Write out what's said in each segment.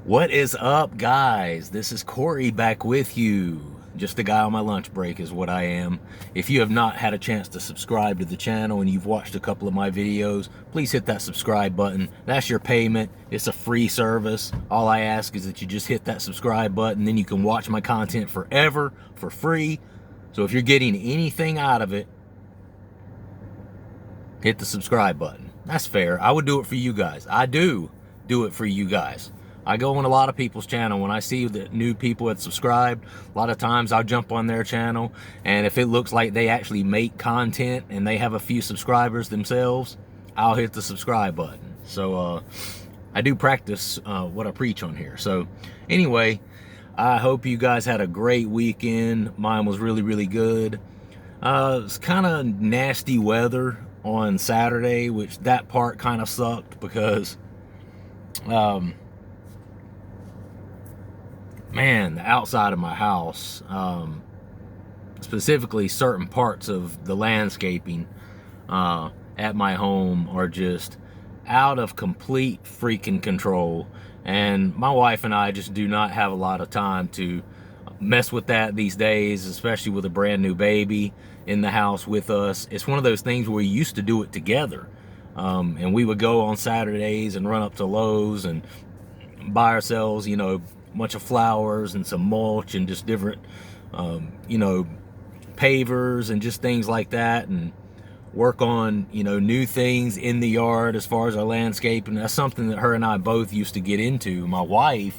What is up, guys? This is Corey back with you. Just a guy on my lunch break is what I am. If you have not had a chance to subscribe to the channel and you've watched a couple of my videos, please hit that subscribe button. That's your payment. It's a free service. All I ask is that you just hit that subscribe button, then you can watch my content forever for free. So if you're getting anything out of it, hit the subscribe button. That's fair. I would do it for you guys. I do it for you guys. I go on a lot of people's channel. When I see that new people had subscribed, a lot of times I'll jump on their channel, and if it looks like they actually make content and they have a few subscribers themselves, I'll hit the subscribe button. So I do practice what I preach on here. So anyway, I hope you guys had a great weekend. Mine was really, really good. It's kind of nasty weather on Saturday, which that part kind of sucked because man, the outside of my house, specifically certain parts of the landscaping at my home are just out of complete freaking control. And my wife and I just do not have a lot of time to mess with that these days, especially with a brand new baby in the house with us. It's one of those things where we used to do it together. And we would go on Saturdays and run up to Lowe's and buy ourselves, a bunch of flowers and some mulch and just different, pavers and just things like that, and work on, new things in the yard as far as our landscape. And that's something that her and I both used to get into. My wife,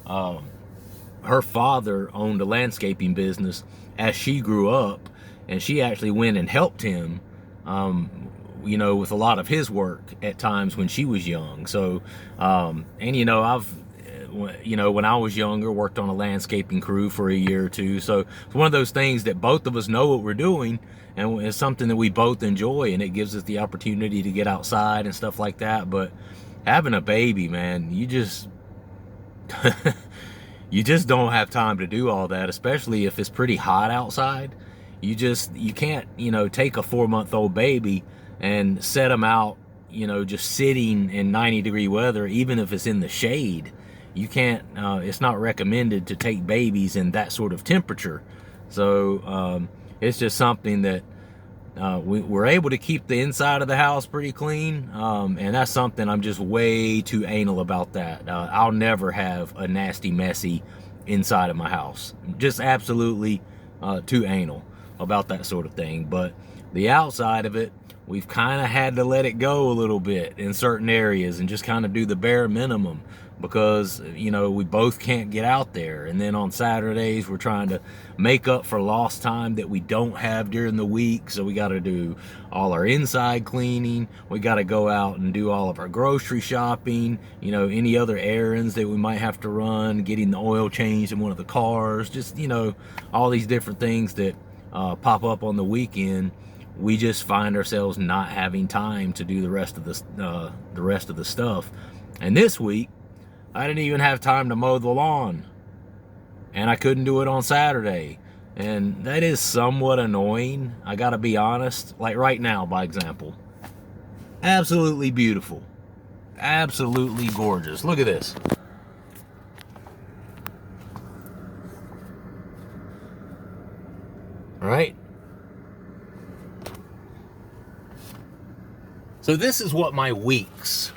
her father owned a landscaping business as she grew up, and she actually went and helped him, with a lot of his work at times when she was young. So, I've, when I was younger, worked on a landscaping crew for a year or two. So it's one of those things that both of us know what we're doing, and it's something that we both enjoy, and it gives us the opportunity to get outside and stuff like that. But having a baby, man, you just you just don't have time to do all that, especially if it's pretty hot outside. You can't, take a 4-month-old baby and set them out, just sitting in 90-degree weather, even if it's in the shade. You can't, it's not recommended to take babies in that sort of temperature. So it's just something that we're able to keep the inside of the house pretty clean. And that's something I'm just way too anal about that. I'll never have a nasty, messy inside of my house. Just absolutely too anal about that sort of thing. But the outside of it, we've kind of had to let it go a little bit in certain areas and just kind of do the bare minimum, because we both can't get out there. And then on Saturdays we're trying to make up for lost time that we don't have during the week. So we got to do all our inside cleaning, we got to go out and do all of our grocery shopping, any other errands that we might have to run, getting the oil changed in one of the cars, just all these different things that pop up on the weekend. We just find ourselves not having time to do the rest of the stuff. And this week I didn't even have time to mow the lawn, and I couldn't do it on Saturday. And that is somewhat annoying, I gotta be honest. Like right now, by example, absolutely beautiful, absolutely gorgeous. Look at this. All right. So this is what my weekdays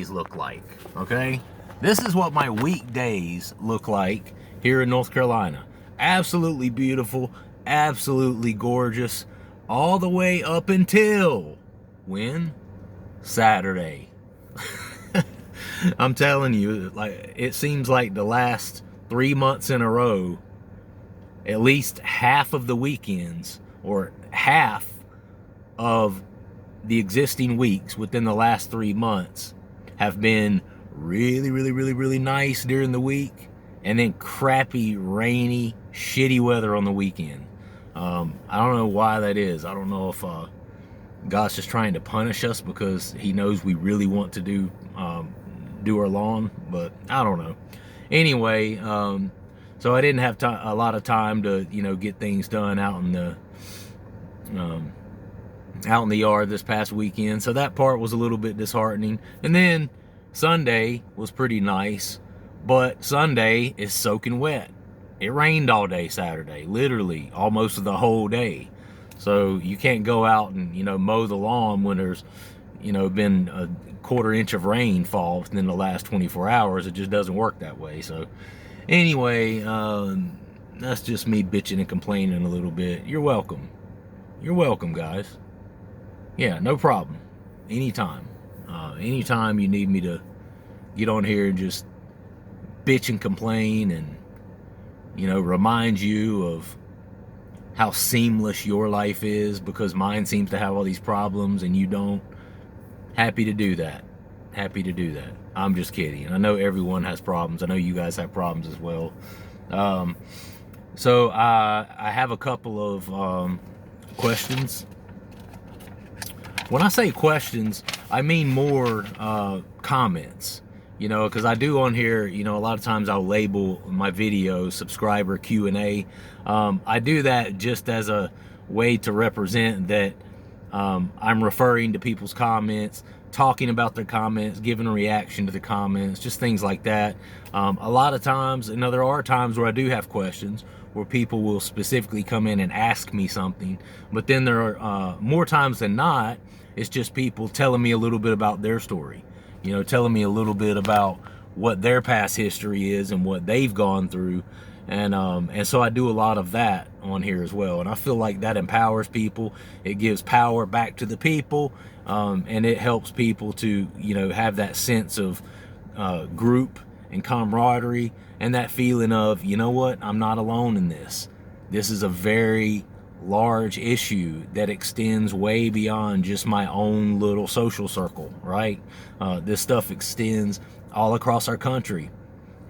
look like, okay? This is what my weekdays look like here in North Carolina. Absolutely beautiful, absolutely gorgeous, all the way up until when? Saturday. I'm telling you, like, it seems like the last 3 months in a row, at least half of the weekends, or half of the existing weeks within the last 3 months, have been really, really, really, really nice during the week, and then crappy, rainy, shitty weather on the weekend. I don't know why that is. I don't know if God's just trying to punish us because he knows we really want to do our lawn, but I don't know. Anyway, so I didn't have a lot of time to get things done out in the yard this past weekend. So that part was a little bit disheartening. And then Sunday was pretty nice, but Sunday is soaking wet. It rained all day Saturday, literally almost the whole day. So you can't go out and, mow the lawn when there's, been a quarter inch of rain fall within the last 24 hours. It just doesn't work that way. So anyway, that's just me bitching and complaining a little bit. You're welcome. You're welcome, guys. Yeah, no problem. Anytime. Anytime you need me to get on here and just bitch and complain and, remind you of how seamless your life is because mine seems to have all these problems and you don't. Happy to do that. Happy to do that. I'm just kidding. I know everyone has problems. I know you guys have problems as well. So I have a couple of questions. When I say questions, I mean more comments. Because I do on here, a lot of times I'll label my videos subscriber Q&A. I do that just as a way to represent that I'm referring to people's comments, talking about their comments, giving a reaction to the comments, just things like that. A lot of times, there are times where I do have questions where people will specifically come in and ask me something. But then there are more times than not, it's just people telling me a little bit about their story. Telling me a little bit about what their past history is and what they've gone through. And so I do a lot of that on here as well. And I feel like that empowers people. It gives power back to the people. And it helps people to, have that sense of group and camaraderie and that feeling of, what, I'm not alone in this. This is a very large issue that extends way beyond just my own little social circle, right? This stuff extends all across our country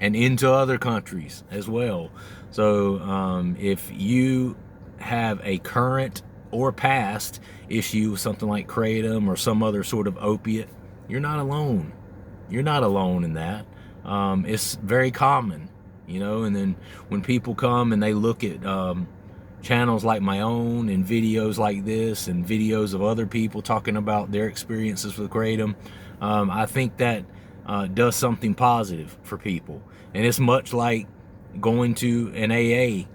and into other countries as well. So if you have a current or past issue with something like Kratom or some other sort of opiate, you're not alone. You're not alone in that. It's very common, and then when people come and they look at channels like my own and videos like this and videos of other people talking about their experiences with Kratom, I think that does something positive for people. And it's much like going to an AA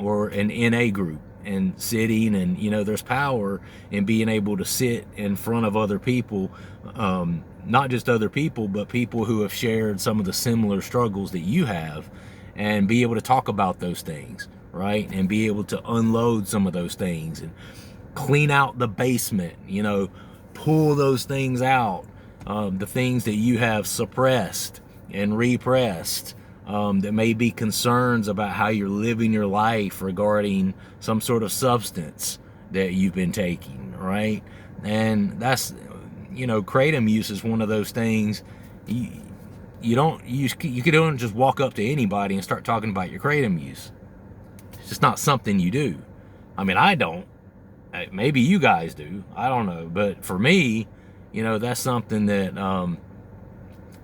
or an NA group and sitting and, there's power in being able to sit in front of other people, not just other people, but people who have shared some of the similar struggles that you have, and be able to talk about those things, right? And be able to unload some of those things and clean out the basement, pull those things out, the things that you have suppressed and repressed, that may be concerns about how you're living your life regarding some sort of substance that you've been taking, right? And that's, Kratom use is one of those things. You don't just walk up to anybody and start talking about your Kratom use. It's just not something you do. I mean, I don't. Maybe you guys do. I don't know. But for me, that's something that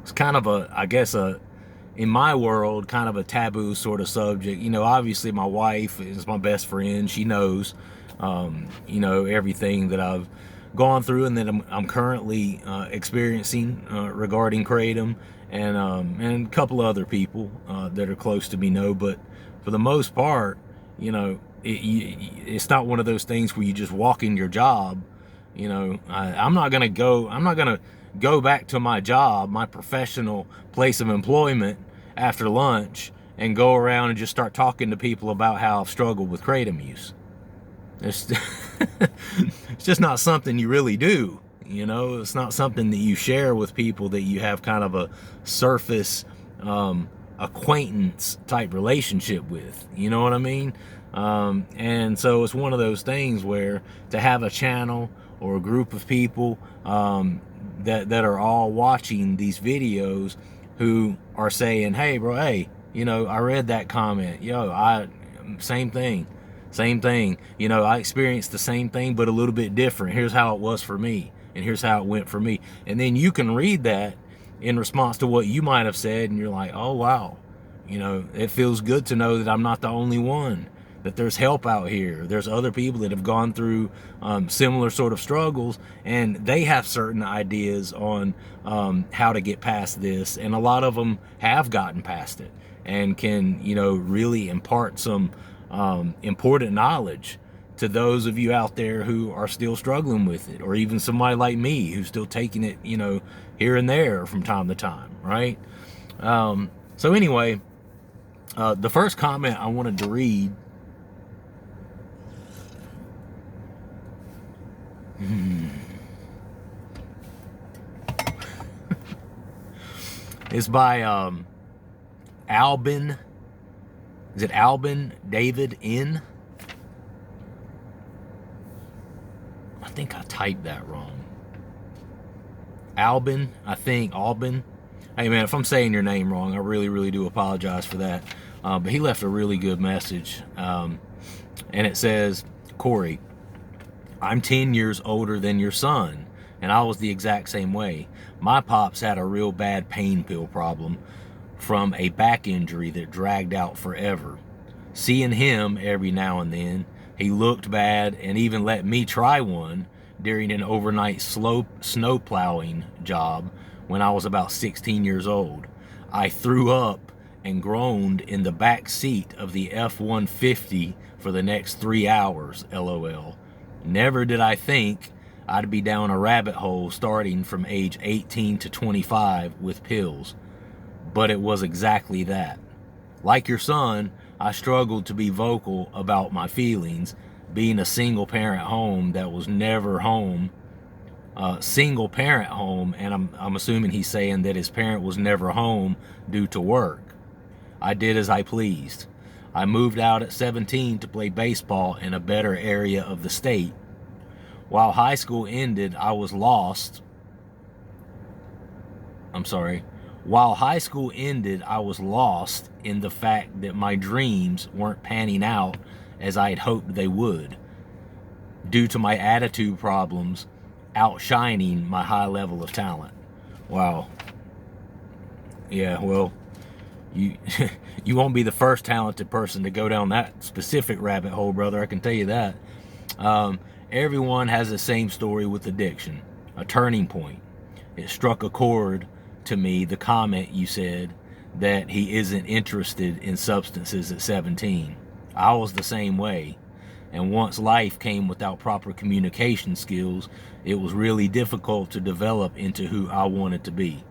it's kind of in my world, kind of a taboo sort of subject. Obviously my wife is my best friend. She knows, everything that I've gone through and that I'm currently experiencing regarding Kratom, and a couple of other people that are close to me know. But for the most part, it's not one of those things where you just walk in your job. I'm not gonna go back to my job, my professional place of employment after lunch and go around and just start talking to people about how I've struggled with Kratom use. It's, it's just not something you really do. It's not something that you share with people that you have kind of a surface acquaintance type relationship with. You know what I mean? And so it's one of those things where to have a channel or a group of people that are all watching these videos who are saying, hey bro, hey, I read that comment, same thing, I experienced the same thing but a little bit different. Here's how it was for me, and here's how it went for me. And then you can read that in response to what you might have said, and you're like, oh wow, it feels good to know that I'm not the only one that there's help out here. There's other people that have gone through similar sort of struggles, and they have certain ideas on how to get past this, and a lot of them have gotten past it and can, you know, really impart some important knowledge to those of you out there who are still struggling with it, or even somebody like me who's still taking it, you know, here and there from time to time, right? So anyway, the first comment I wanted to read is by Albin. Is it Albin David N? I think I typed that wrong. Albin, I think, Albin. Hey man, if I'm saying your name wrong, I really do apologize for that. But he left a really good message. And it says, Corey, I'm 10 years older than your son, and I was the exact same way. My pops had a real bad pain pill problem from a back injury that dragged out forever. Seeing him every now and then, he looked bad and even let me try one during an overnight snow plowing job when I was about 16 years old. I threw up and groaned in the back seat of the F-150 for the next 3 hours, LOL. Never did I think I'd be down a rabbit hole starting from age 18 to 25 with pills. But it was exactly that. Like your son, I struggled to be vocal about my feelings, being a single parent home that was never home. Single parent home, and I'm assuming he's saying that his parent was never home due to work. I did as I pleased. I moved out at 17 to play baseball in a better area of the state. While high school ended, I was lost. While high school ended, I was lost in the fact that my dreams weren't panning out as I had hoped they would, due to my attitude problems outshining my high level of talent. Wow. Yeah, well, you you won't be the first talented person to go down that specific rabbit hole, brother. I can tell you that. Everyone has the same story with addiction, a turning point. It struck a chord to me, the comment you said that he isn't interested in substances at 17. I was the same way. And once life came without proper communication skills, it was really difficult to develop into who I wanted to be.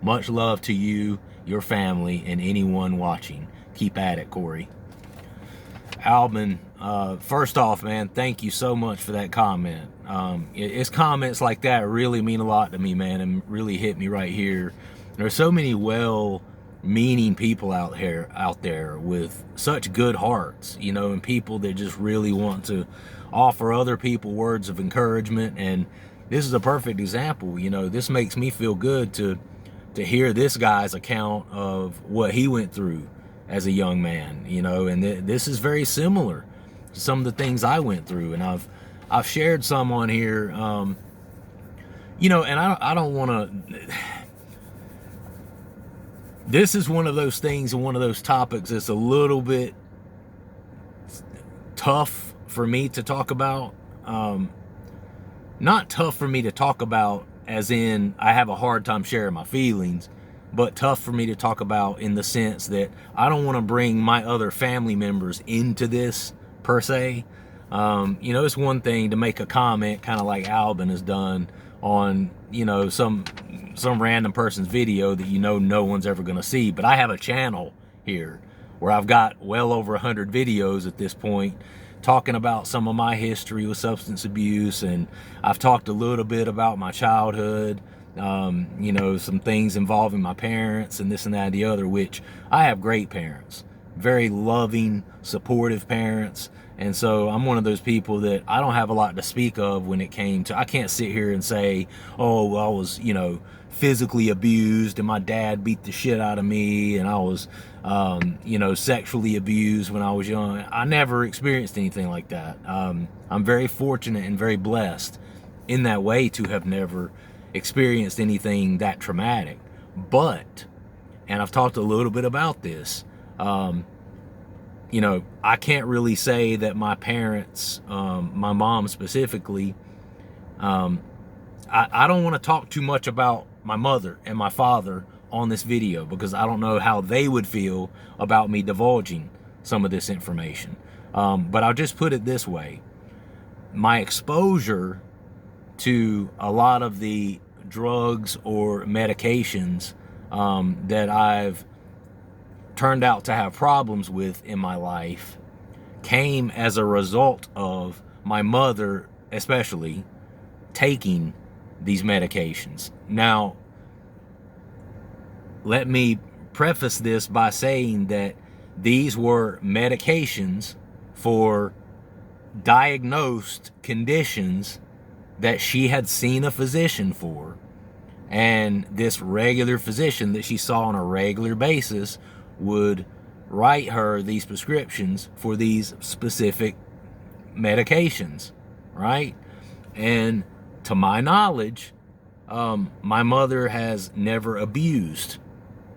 Much love to you, your family, and anyone watching. Keep at it, Corey. Albin, first off, man, thank you so much for that comment. It's comments like that really mean a lot to me, man, and really hit me right here. There's so many well-meaning people out there with such good hearts, you know, and people that just really want to offer other people words of encouragement. And this is a perfect example. You know, this makes me feel good to hear this guy's account of what he went through as a young man, you know, and this is very similar to some of the things I went through, and I've shared some on here, you know, and I don't want to. This is one of those things and one of those topics that's a little bit tough for me to talk about. Not tough for me to talk about as in I have a hard time sharing my feelings, but tough for me to talk about in the sense that I don't want to bring my other family members into this per se. You know, it's one thing to make a comment kind of like Albin has done on, you know, some random person's video that you know no one's ever going to see. But I have a channel here where I've got well over 100 videos at this point talking about some of my history with substance abuse, and I've talked a little bit about my childhood, you know, some things involving my parents and this and that and the other, which I have great parents, very loving, supportive parents. And so I'm one of those people that I don't have a lot to speak of when it came to, I can't sit here and say, oh, well, I was, you know, physically abused and my dad beat the shit out of me and I was, you know, sexually abused when I was young. I never experienced anything like that. I'm very fortunate and very blessed in that way to have never experienced anything that traumatic. But, and I've talked a little bit about this, you know, I can't really say that my parents, my mom specifically, I don't want to talk too much about my mother and my father on this video, because I don't know how they would feel about me divulging some of this information. But I'll just put it this way. My exposure to a lot of the drugs or medications that I've turned out to have problems with in my life came as a result of my mother, especially, taking these medications. Now, let me preface this by saying that these were medications for diagnosed conditions that she had seen a physician for, and this regular physician that she saw on a regular basis would write her these prescriptions for these specific medications, right? And to my knowledge, my mother has never abused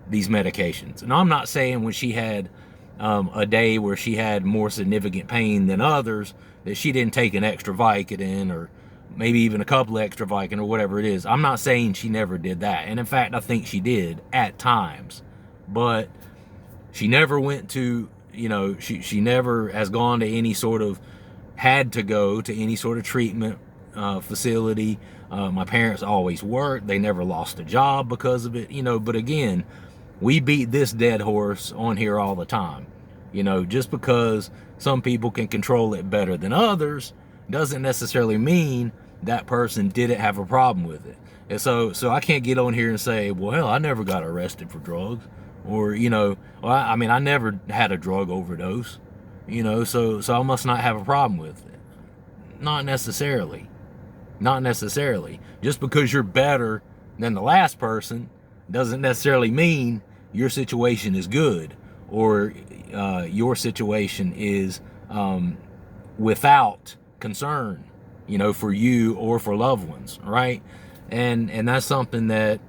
these medications. And I'm not saying when she had a day where she had more significant pain than others that she didn't take an extra Vicodin, or maybe even a couple of extra Vicodin, or whatever it is. I'm not saying she never did that. And in fact, I think she did at times. But she never went to, you know, she never has gone to any sort of, had to go to any sort of treatment facility. My parents always worked. They never lost a job because of it, you know. But again, we beat this dead horse on here all the time. You know, just because some people can control it better than others doesn't necessarily mean that person didn't have a problem with it. And so I can't get on here and say, well, hell, I never got arrested for drugs, or, you know, well, I mean, I never had a drug overdose, you know, so I must not have a problem with it. Not necessarily. Not necessarily. Just because you're better than the last person doesn't necessarily mean your situation is good, or your situation is without concern, you know, for you or for loved ones, right? And that's something that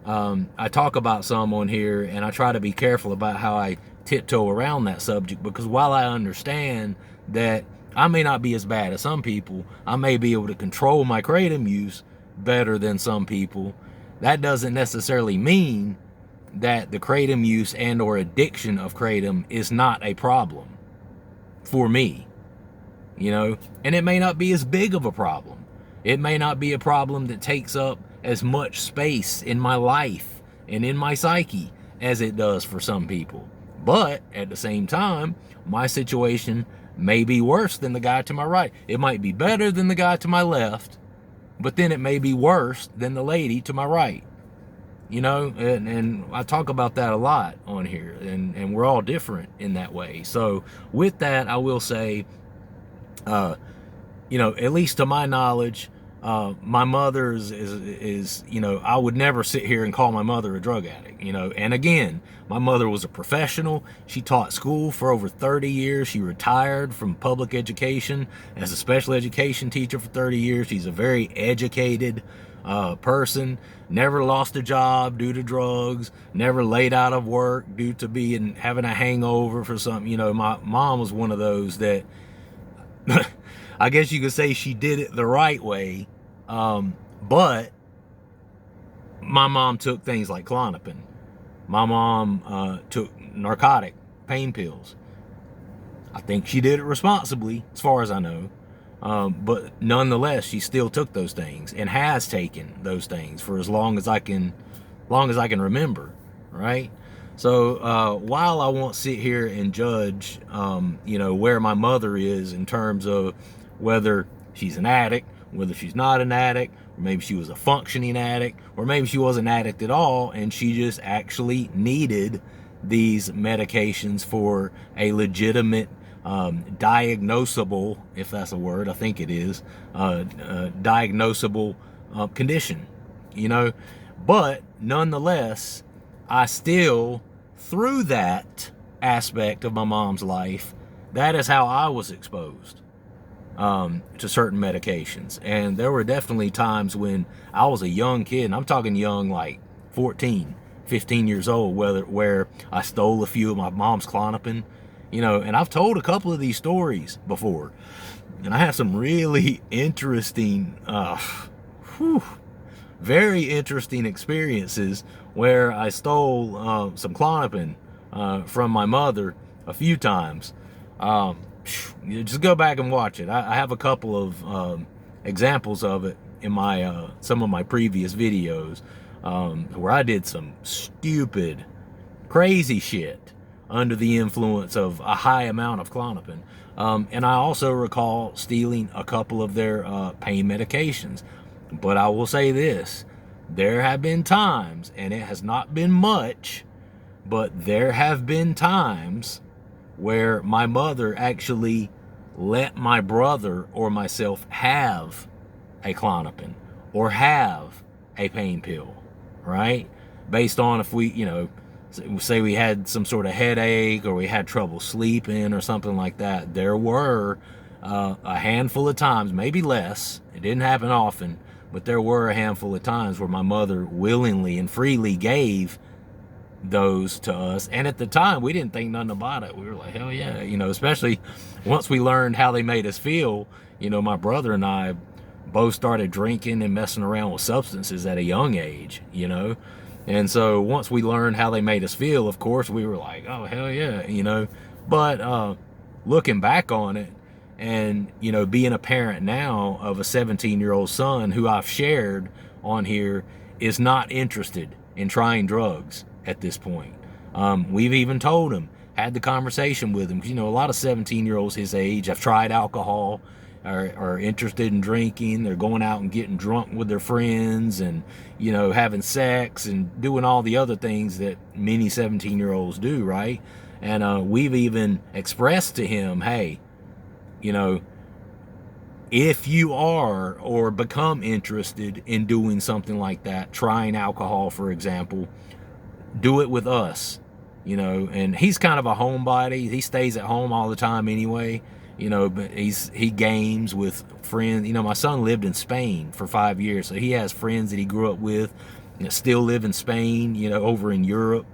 I talk about some on here, and I try to be careful about how I tiptoe around that subject, because while I understand that I may not be as bad as some people, I may be able to control my Kratom use better than some people, that doesn't necessarily mean that the Kratom use and or addiction of Kratom is not a problem for me, you know. And it may not be as big of a problem. It may not be a problem that takes up as much space in my life and in my psyche as it does for some people. But at the same time, my situation may be worse than the guy to my right. It might be better than the guy to my left, but then it may be worse than the lady to my right. You know, and I talk about that a lot on here, and we're all different in that way. So with that, I will say, you know, at least to my knowledge, my mother's is, you know, I would never sit here and call my mother a drug addict, you know. And again, my mother was a professional. She taught school for over 30 years. She retired from public education as a special education teacher for 30 years. She's a very educated person. Never lost a job due to drugs. Never laid out of work due to having a hangover for something. You know, my mom was one of those that I guess you could say she did it the right way, but my mom took things like Klonopin. My mom took narcotic pain pills. I think she did it responsibly, as far as I know, but nonetheless, she still took those things and has taken those things for as long as I can remember, right? So while I won't sit here and judge, you know, where my mother is in terms of whether she's an addict, whether she's not an addict, or maybe she was a functioning addict, or maybe she wasn't an addict at all and she just actually needed these medications for a legitimate diagnosable, if that's a word, I think it is, diagnosable condition, you know. But nonetheless, I still, through that aspect of my mom's life, that is how I was exposed to certain medications. And there were definitely times when I was a young kid, and I'm talking young, like 14, 15 years old, where I stole a few of my mom's Klonopin You know, and I've told a couple of these stories before, and I have some really interesting, very interesting experiences where I stole some Klonopin from my mother a few times. Just go back and watch it. I have a couple of examples of it in my some of my previous videos where I did some stupid, crazy shit under the influence of a high amount of Klonopin. And I also recall stealing a couple of their pain medications. But I will say this, there have been times, and it has not been much, but there have been times where my mother actually let my brother or myself have a Klonopin or have a pain pill, right? Based on if we, you know, say we had some sort of headache or we had trouble sleeping or something like that. There were a handful of times, maybe less, it didn't happen often, but there were a handful of times where my mother willingly and freely gave those to us. And at the time, we didn't think nothing about it. We were like, hell yeah, you know, especially once we learned how they made us feel. You know, my brother and I both started drinking and messing around with substances at a young age, you know. And so once we learned how they made us feel, of course, we were like, oh, hell yeah, you know. But looking back on it and, you know, being a parent now of a 17-year-old son who I've shared on here is not interested in trying drugs at this point. We've even told him, had the conversation with him. You know, a lot of 17-year-olds his age have tried alcohol, are interested in drinking. They're going out and getting drunk with their friends and, you know, having sex and doing all the other things that many 17-year-olds do, right? And we've even expressed to him, hey, you know, if you are or become interested in doing something like that, trying alcohol, for example, do it with us, you know. And he's kind of a homebody. He stays at home all the time anyway, you know, but he games with friends. You know, my son lived in Spain for 5 years, so he has friends that he grew up with that still live in Spain, you know, over in Europe,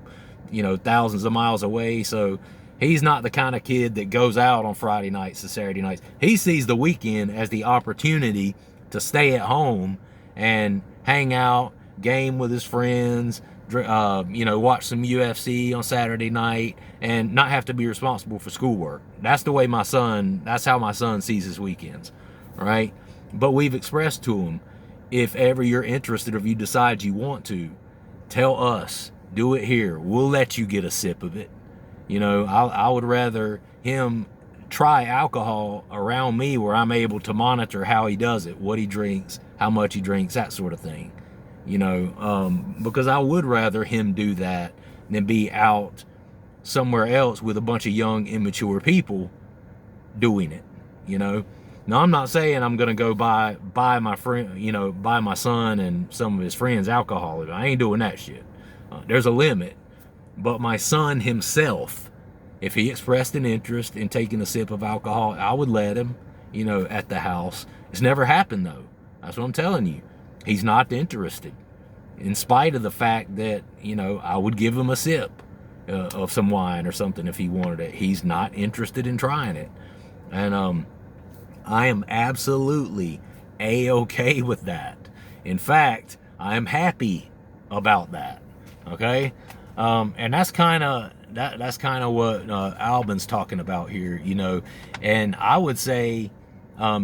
you know, thousands of miles away. So he's not the kind of kid that goes out on Friday nights and Saturday nights. He sees the weekend as the opportunity to stay at home and hang out, game with his friends, you know, watch some UFC on Saturday night and not have to be responsible for schoolwork. That's how my son sees his weekends, right? But we've expressed to him, if ever you're interested or if you decide you want to, tell us, do it here. We'll let you get a sip of it. You know, I would rather him try alcohol around me where I'm able to monitor how he does it, what he drinks, how much he drinks, that sort of thing. You know, because I would rather him do that than be out somewhere else with a bunch of young, immature people doing it, you know. Now, I'm not saying I'm going to go buy my friend, you know, buy my son and some of his friends alcohol. I ain't doing that shit. There's a limit. But my son himself, if he expressed an interest in taking a sip of alcohol, I would let him, you know, at the house. It's never happened, though. That's what I'm telling you. He's not interested, in spite of the fact that, you know, I would give him a sip of some wine or something if he wanted it. He's not interested in trying it. And I am absolutely A-okay with that. In fact, I am happy about that. Okay? And that's kind of what Albin's talking about here, you know. And I would say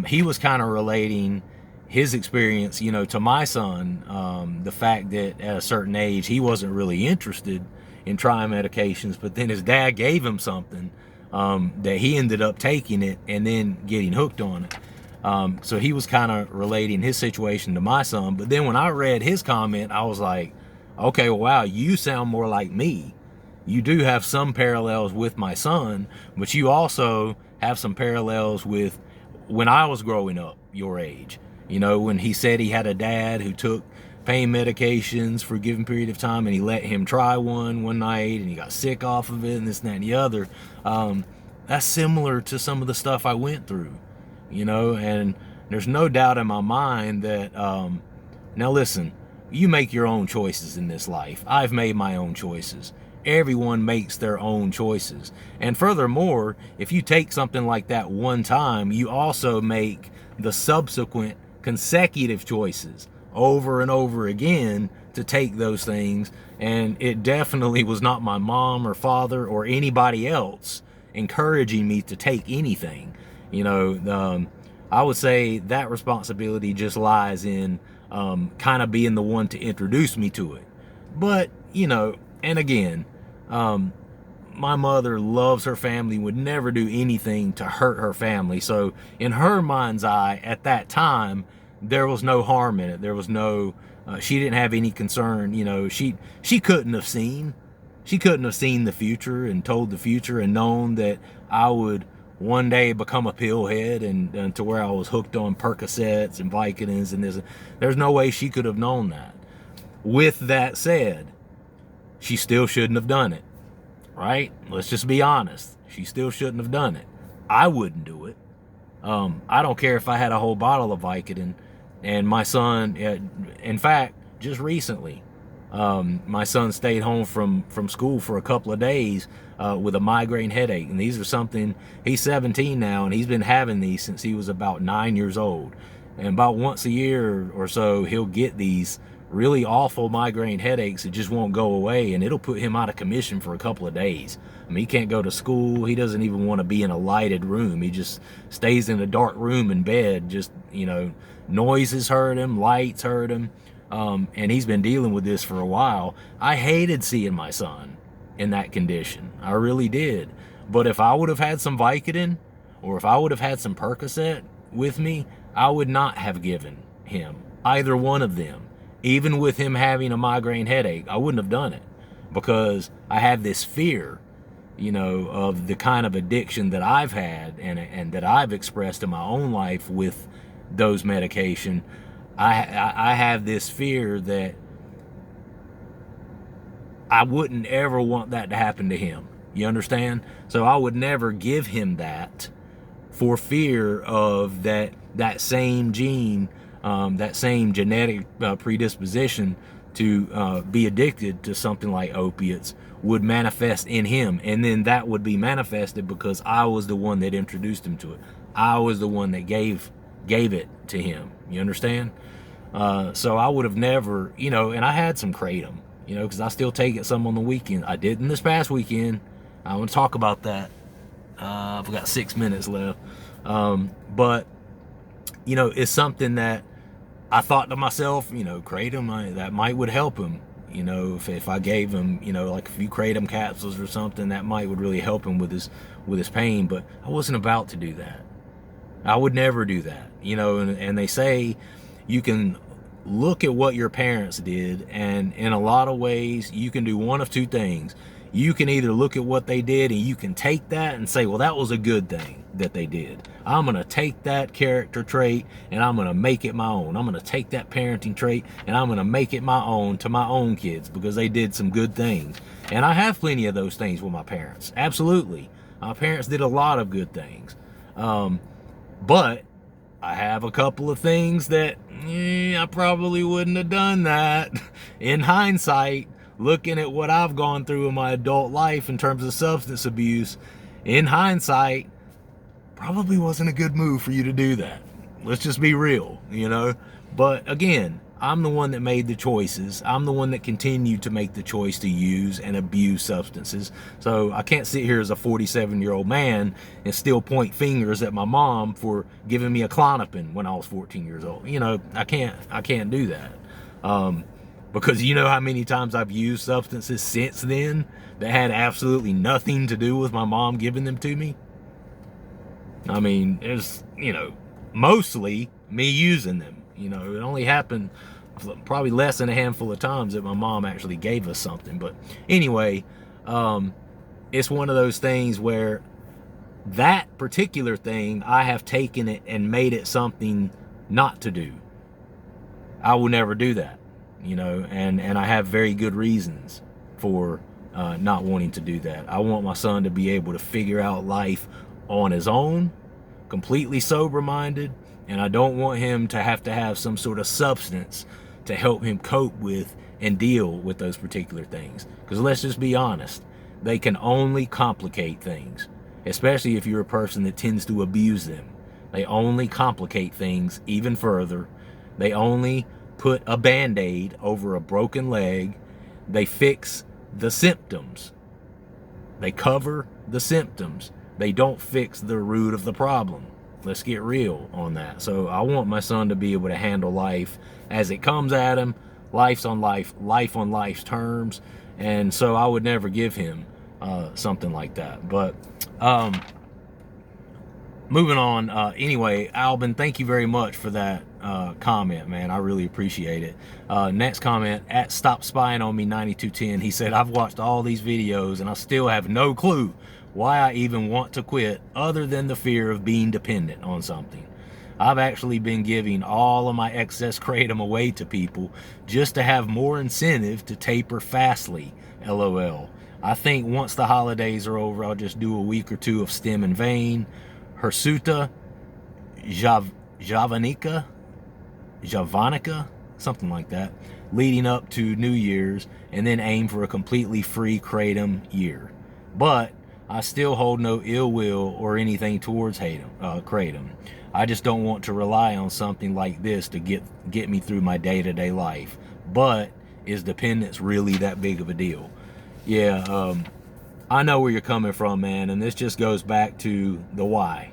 he was kind of relating his experience, you know, to my son. The fact that at a certain age he wasn't really interested in trying medications, but then his dad gave him something that he ended up taking it and then getting hooked on it. So he was kind of relating his situation to my son. But then when I read his comment, I was like, okay, well, wow, you sound more like me. You do have some parallels with my son, but you also have some parallels with when I was growing up your age. You know, when he said he had a dad who took pain medications for a given period of time and he let him try one night and he got sick off of it and this and that and the other. That's similar to some of the stuff I went through, you know, and there's no doubt in my mind that, now listen, you make your own choices in this life. I've made my own choices. Everyone makes their own choices. And furthermore, if you take something like that one time, you also make the subsequent consecutive choices over and over again to take those things. And it definitely was not my mom or father or anybody else encouraging me to take anything. I would say that responsibility just lies in kind of being the one to introduce me to it. But, and again, my mother loves her family, would never do anything to hurt her family. So in her mind's eye at that time, there was no harm in it. There was no, she didn't have any concern. She couldn't have seen the future and told the future and known that I would one day become a pillhead and to where I was hooked on Percocets and Vicodins and this. There's no way she could have known that. With that said, she still shouldn't have done it, right? Let's just be honest. She still shouldn't have done it. I wouldn't do it. I don't care if I had a whole bottle of Vicodin. And my son, in fact, just recently, my son stayed home from school for a couple of days with a migraine headache. And these are something, he's 17 now, and he's been having these since he was about 9 years old. And about once a year or so, he'll get these really awful migraine headaches that just won't go away, and it'll put him out of commission for a couple of days. I mean, he can't go to school. He doesn't even want to be in a lighted room. He just stays in a dark room in bed. Just, noises hurt him, lights hurt him. And he's been dealing with this for a while. I hated seeing my son in that condition. I really did. But if I would have had some Vicodin, or if I would have had some Percocet with me, I would not have given him either one of them. Even with him having a migraine headache, I wouldn't have done it, because I have this fear, of the kind of addiction that I've had and that I've expressed in my own life with those medication. I have this fear that I wouldn't ever want that to happen to him. You understand? So I would never give him that for fear of that same gene, that same genetic predisposition to be addicted to something like opiates would manifest in him. And then that would be manifested because I was the one that introduced him to it. I was the one that gave it to him. You understand? So I would have never, and I had some Kratom, because I still take it some on the weekend. I didn't this past weekend. I want to talk about that. I've got 6 minutes left. But, it's something that I thought to myself, Kratom, that would help him. If I gave him, like a few Kratom capsules or something, that would really help him with his pain. But I wasn't about to do that. I would never do that. And they say you can look at what your parents did, and in a lot of ways you can do one of two things. You can either look at what they did and you can take that and say, well, that was a good thing that they did. I'm going to take that character trait and I'm going to make it my own. I'm going to take that parenting trait and I'm going to make it my own to my own kids because they did some good things. And I have plenty of those things with my parents. Absolutely. My parents did a lot of good things. But I have a couple of things that I probably wouldn't have done that. In hindsight, looking at what I've gone through in my adult life in terms of substance abuse, in hindsight, probably wasn't a good move for you to do that. Let's just be real, But again, I'm the one that made the choices. I'm the one that continued to make the choice to use and abuse substances. So I can't sit here as a 47-year-old man and still point fingers at my mom for giving me a Klonopin when I was 14 years old. I can't do that. Because you know how many times I've used substances since then that had absolutely nothing to do with my mom giving them to me? I mean, it's, mostly me using them. It only happened probably less than a handful of times that my mom actually gave us something. But anyway, it's one of those things where that particular thing, I have taken it and made it something not to do. I will never do that. And I have very good reasons for not wanting to do that. I want my son to be able to figure out life on his own, completely sober-minded, and I don't want him to have some sort of substance to help him cope with and deal with those particular things. Because let's just be honest, they can only complicate things, especially if you're a person that tends to abuse them. They only complicate things even further. They only put a Band-Aid over a broken leg. They fix the symptoms. They cover the symptoms. They don't fix the root of the problem. Let's get real on that. So I want my son to be able to handle life as it comes at him, life on life's terms. And so I would never give him something like that. But moving on. Anyway, Albin, thank you very much for that comment, man. I really appreciate it. Next comment, at Stop Spying on Me 9210. He said, I've watched all these videos and I still have no clue why I even want to quit, other than the fear of being dependent on something. I've actually been giving all of my excess Kratom away to people just to have more incentive to taper fastly. LOL. I think once the holidays are over, I'll just do a week or two of Stem and Vein, Hirsuta, Javanica, something like that, leading up to New Year's, and then aim for a completely free Kratom year. But I still hold no ill will or anything towards Kratom. I just don't want to rely on something like this to get me through my day-to-day life. But is dependence really that big of a deal? Yeah, I know where you're coming from, man, and this just goes back to the why,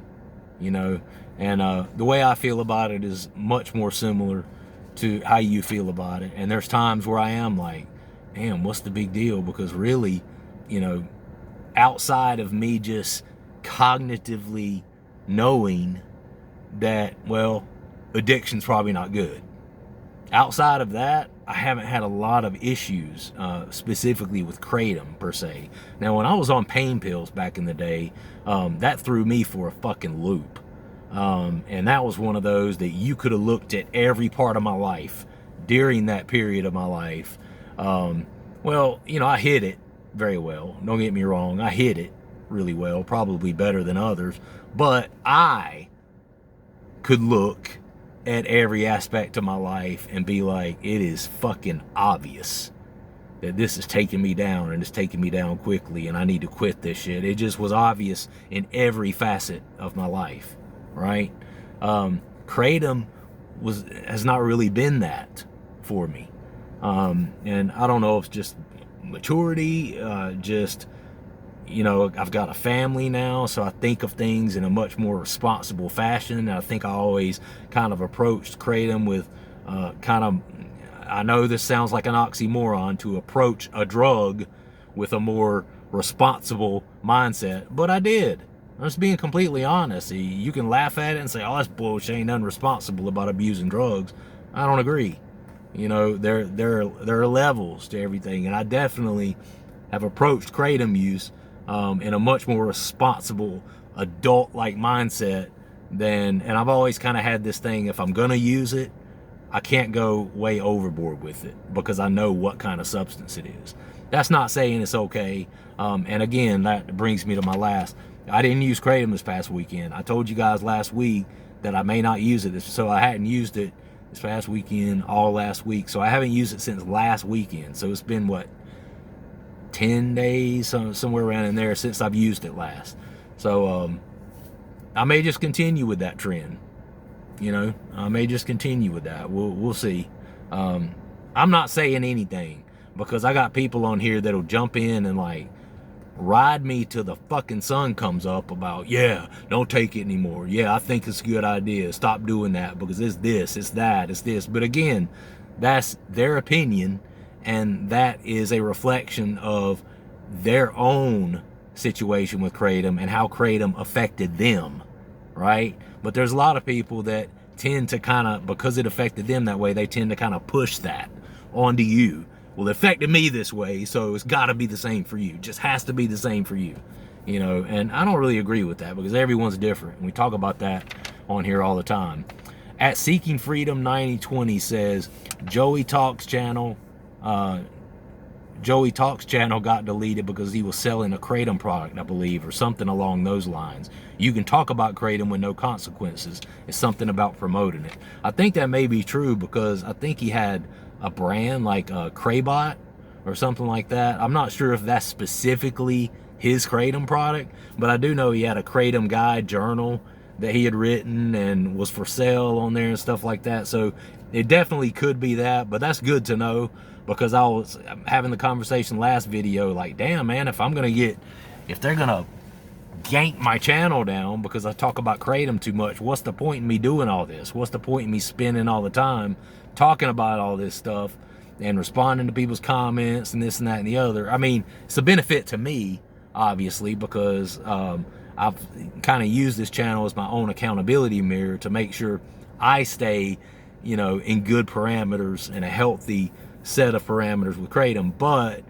you know, and the way I feel about it is much more similar to how you feel about it. And there's times where I am like, damn, what's the big deal? Because really, you know, outside of me just cognitively knowing that, well, addiction's probably not good. Outside of that, I haven't had a lot of issues, specifically with Kratom per se. Now, when I was on pain pills back in the day, that threw me for a fucking loop. And that was one of those that you could have looked at every part of my life during that period of my life. Well, you know, I hid it very well. Don't get me wrong. I hid it really well, probably better than others. But I could look at every aspect of my life and be like, it is fucking obvious that this is taking me down, and it's taking me down quickly, and I need to quit this shit. It just was obvious in every facet of my life, right? Kratom has not really been that for me. And I don't know if it's just maturity, just, you know, I've got a family now, so I think of things in a much more responsible fashion. And I think I always kind of approached Kratom with I know this sounds like an oxymoron, to approach a drug with a more responsible mindset, but I did. I'm just being completely honest. You can laugh at it and say, oh, that's bullshit, ain't nothing responsible about abusing drugs. I don't agree. You know, there are levels to everything, and I definitely have approached Kratom use in a much more responsible, adult-like mindset and I've always kind of had this thing, if I'm gonna use it, I can't go way overboard with it because I know what kind of substance it is. That's not saying it's okay. And again, that brings me to my last. I didn't use Kratom this past weekend. I told you guys last week that I may not use it, so I hadn't used it this past weekend, all last week. So I haven't used it since last weekend. So it's been, what, 10 days, somewhere around in there since I've used it last. So I may just continue with that trend. You know, I may just continue with that. We'll see. I'm not saying anything because I got people on here that'll jump in and like ride me till the fucking sun comes up about, yeah, don't take it anymore. Yeah, I think it's a good idea. Stop doing that because it's this, it's that, it's this. But again, that's their opinion, and that is a reflection of their own situation with Kratom and how Kratom affected them, right? But there's a lot of people that tend to kind of, because it affected them that way, they tend to kind of push that onto you. Well, it affected me this way, so it's got to be the same for you. It just has to be the same for you, you know? And I don't really agree with that because everyone's different. And we talk about that on here all the time. At Seeking Freedom 9020 says, Joey Talks channel got deleted because he was selling a Kratom product, I believe, or something along those lines. You can talk about Kratom with no consequences. It's something about promoting it. I think that may be true because I think he had a brand like Kratom or something like that. I'm not sure if that's specifically his Kratom product, but I do know he had a Kratom guide journal that he had written and was for sale on there and stuff like that. So it definitely could be that, but that's good to know, because I was having the conversation last video, like, damn, man, if they're gonna yank my channel down because I talk about Kratom too much, what's the point in me doing all this? What's the point in me spending all the time talking about all this stuff and responding to people's comments and this and that and the other? I mean, it's a benefit to me, obviously, because I've kind of used this channel as my own accountability mirror to make sure I stay, you know, in good parameters and a healthy set of parameters with Kratom. But,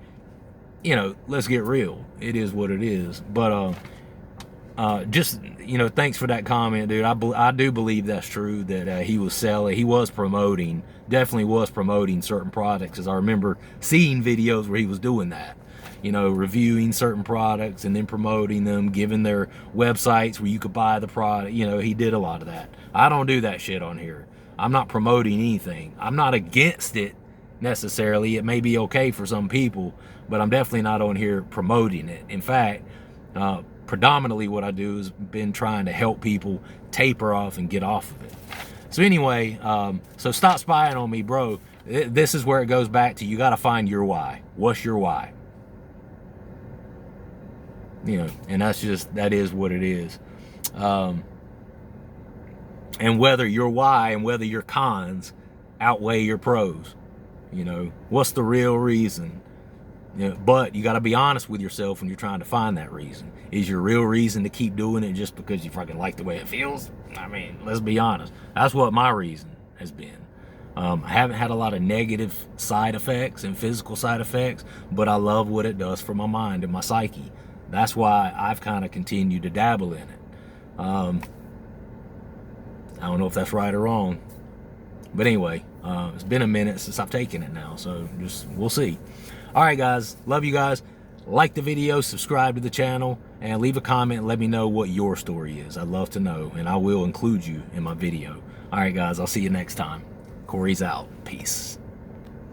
you know, let's get real. It is what it is. But just, you know, thanks for that comment, dude. I do believe that's true, that he was promoting, definitely was promoting certain products, as I remember seeing videos where he was doing that. You know, reviewing certain products and then promoting them, giving their websites where you could buy the product. You know, he did a lot of that. I don't do that shit on here. I'm not promoting anything. I'm not against it necessarily. It may be okay for some people, but I'm definitely not on here promoting it. In fact, predominantly what I do is been trying to help people taper off and get off of it. So anyway, so stop spying on me, bro. This is where it goes back to, you got to find your why. What's your why? You know, and that is what it is. And whether your why and whether your cons outweigh your pros, you know, what's the real reason? You know, but you got to be honest with yourself when you're trying to find that reason. Is your real reason to keep doing it just because you fucking like the way it feels? I mean, let's be honest. That's what my reason has been. I haven't had a lot of negative side effects and physical side effects, but I love what it does for my mind and my psyche. That's why I've kind of continued to dabble in it. I don't know if that's right or wrong. But anyway, it's been a minute since I've taken it now, so we'll see. All right, guys. Love you guys. Like the video, subscribe to the channel, and leave a comment and let me know what your story is. I'd love to know, and I will include you in my video. All right, guys. I'll see you next time. Corey's out. Peace.